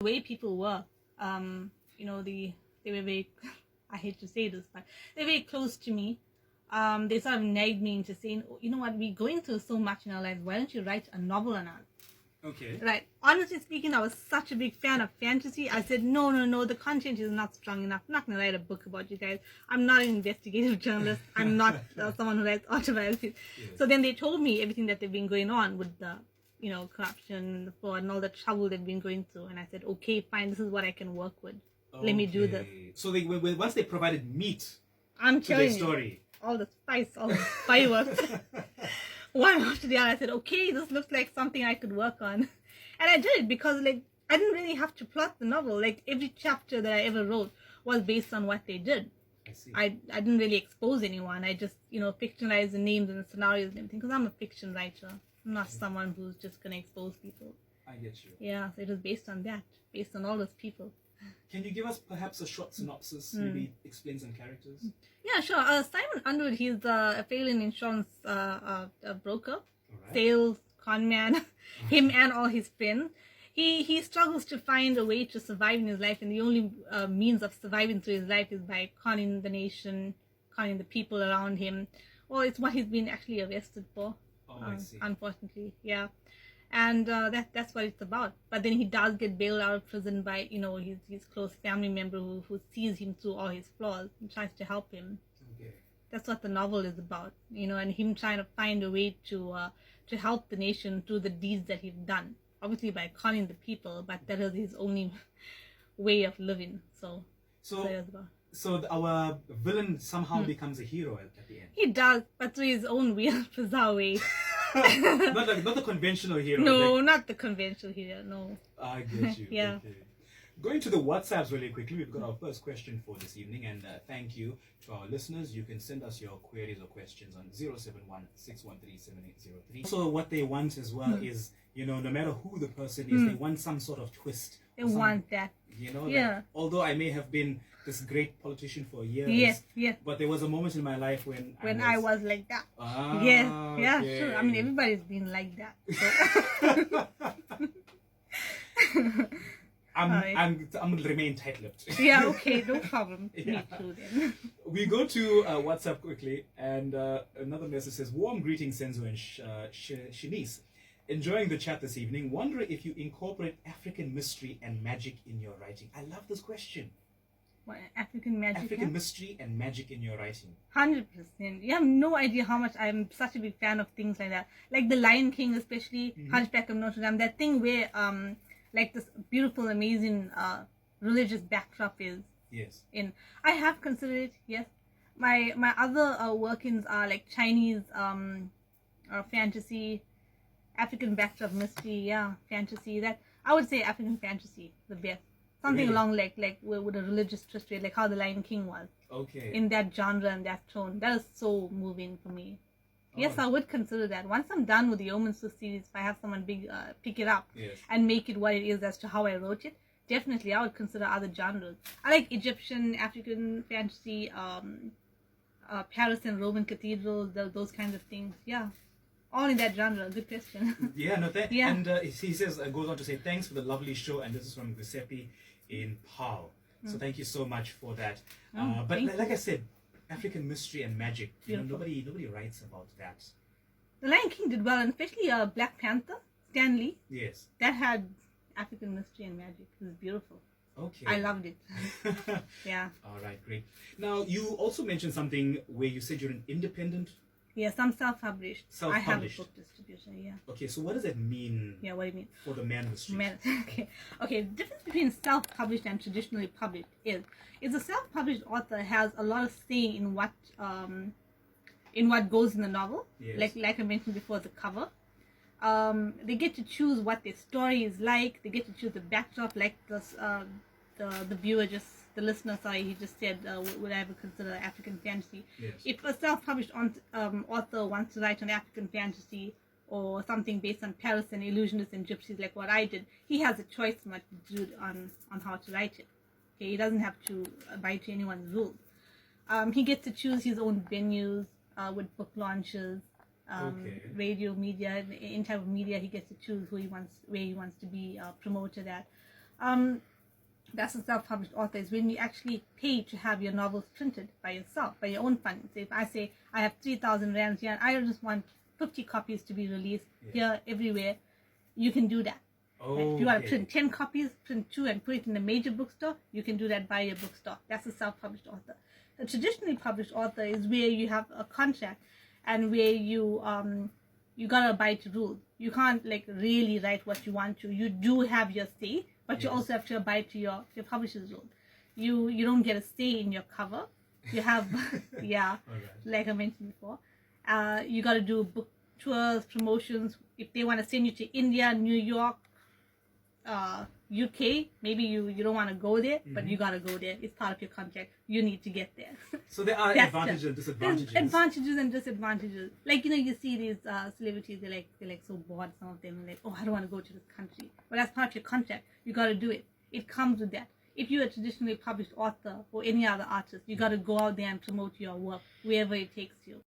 way people were. You know, they were very, I hate to say this, but they're very close to me. They sort of nagged me into saying, oh, you know what, we're going through so much in our lives, why don't you write a novel on us? Okay. Right. Honestly speaking, I was such a big fan of fantasy. I said, no, the content is not strong enough. I'm not going to write a book about you guys. I'm not an investigative journalist. I'm not someone who writes autobiographies. Yes. So then they told me everything that they've been going on with the, you know, corruption, the fraud, and all the trouble they've been going through. And I said, okay, fine, this is what I can work with. Let me do this. So they once they provided meat I'm to their telling story. you, all the spice, all the fireworks. One after the other, I said, okay, this looks like something I could work on. And I did it because, like, I didn't really have to plot the novel. Like, every chapter that I ever wrote was based on what they did. I see. I didn't really expose anyone. I just, you know, fictionalized the names and the scenarios and everything because I'm a fiction writer. I'm not someone who's just going to expose people. I get you. Yeah, so it was based on that, based on all those people. Can you give us perhaps a short synopsis, maybe explain some characters? Yeah, sure. Simon Underwood, he's a failing insurance broker, Right. sales, con man, him and all his friends. He struggles to find a way to survive in his life, and the only means of surviving through his life is by conning the nation, conning the people around him. Well, it's what he's been actually arrested for. Oh, I see. Unfortunately, yeah. And that's what it's about. But then he does get bailed out of prison by, you know, his close family member who sees him through all his flaws and tries to help him. Okay. That's what the novel is about, you know, and him trying to find a way to help the nation through the deeds that he's done. Obviously by conning the people, but that is his only way of living. So our villain somehow becomes a hero at the end. He does, but through his own weird, bizarre way. not the conventional hero. No, not the conventional hero, no. I get you. Yeah. Okay. Going to the WhatsApps really quickly, we've got our first question for this evening, and thank you to our listeners. You can send us your queries or questions on 071-613-7803. So what they want as well is, you know, no matter who the person is, they want some sort of twist. They want that. You know, Yeah. like, although I may have been this great politician for years, Yes. but there was a moment in my life when I was like that. Ah, Yeah, okay. sure. I mean, everybody's been like that. So. I'm going to remain tight-lipped. Yeah, okay, no problem. Yeah. Me too, then. We go to WhatsApp quickly, and another message says, warm greetings, Senzo and Chanisse. Enjoying the chat this evening. Wonder if you incorporate African mystery and magic in your writing. I love this question. What, African magic? African mystery and magic in your writing. 100%. You have no idea how much I'm such a big fan of things like that. Like The Lion King, especially, Hunchback of Notre Dame. That thing where, like, this beautiful, amazing religious backdrop is. Yes. I have considered it, yes. My other workings are like Chinese fantasy, African backdrop mystery, yeah, fantasy. That I would say African fantasy, the best. Something Really? along like with a religious twist, like how The Lion King was. Okay. In that genre and that tone, that is so moving for me. Yes, Oh. I would consider that. Once I'm done with the Omens series, if I have someone big pick it up Yes. and make it what it is as to how I wrote it, definitely I would consider other genres. I like Egyptian, African fantasy, Paris and Roman cathedrals, those kinds of things. Yeah, all in that genre. Good question. Yeah, no, Yeah. and he says, goes on to say, thanks for the lovely show, and this is from Giuseppe in Pau. So thank you so much for that. But thank like I said, African mystery and magic, you know, Beautiful. nobody writes about that. The Lion King did well, and especially Black Panther, Stan Lee. Yes. That had African mystery and magic. It was beautiful. Okay. I loved it. Yeah. All right, great. Now, you also mentioned something where you said you're an independent. Yes, I'm self-published. I have a Self-published. book distributor, yeah. Okay, so what does that mean Yeah, what do you mean? for the man in the street? Okay, the difference between self-published and traditionally published is a self-published author has a lot of say in what goes in the novel. Yes. Like I mentioned before, the cover. They get to choose what their story is like. They get to choose the backdrop, like the viewer the listener, he just said, would I ever consider African fantasy? Yes. If a self-published author wants to write an African fantasy or something based on Paris and illusionists and gypsies like what I did, he has a choice much to do on how to write it. Okay, he doesn't have to abide to anyone's rules. He gets to choose his own venues with book launches, Okay. radio, media, any type of media. He gets to choose where he wants to be promoted at. That's a self-published author, is when you actually pay to have your novels printed by yourself, by your own funding. So if I say I have 3,000 rands here and I just want 50 copies to be released here, everywhere, you can do that. Right? If you want to print 10 copies, print 2 and put it in a major bookstore, you can do that by your bookstore. That's a self-published author. A traditionally published author is where you have a contract and where you gotta abide to rules. You can't like really write what you want to. You do have your say, but you also have to abide to your publisher's rules. You don't get a say in your cover. You have like I mentioned before. You gotta do book tours, promotions. If they want to send you to India, New York, UK, maybe you don't want to go there, but you gotta go there. It's part of your contract. You need to get there. So there are advantages and disadvantages. There's advantages and disadvantages. Like, you know, you see these celebrities, they're like so bored, some of them, like, oh, I don't want to go to this country. But that's part of your contract. You gotta do it. It comes with that. If you're a traditionally published author or any other artist, you gotta go out there and promote your work wherever it takes you.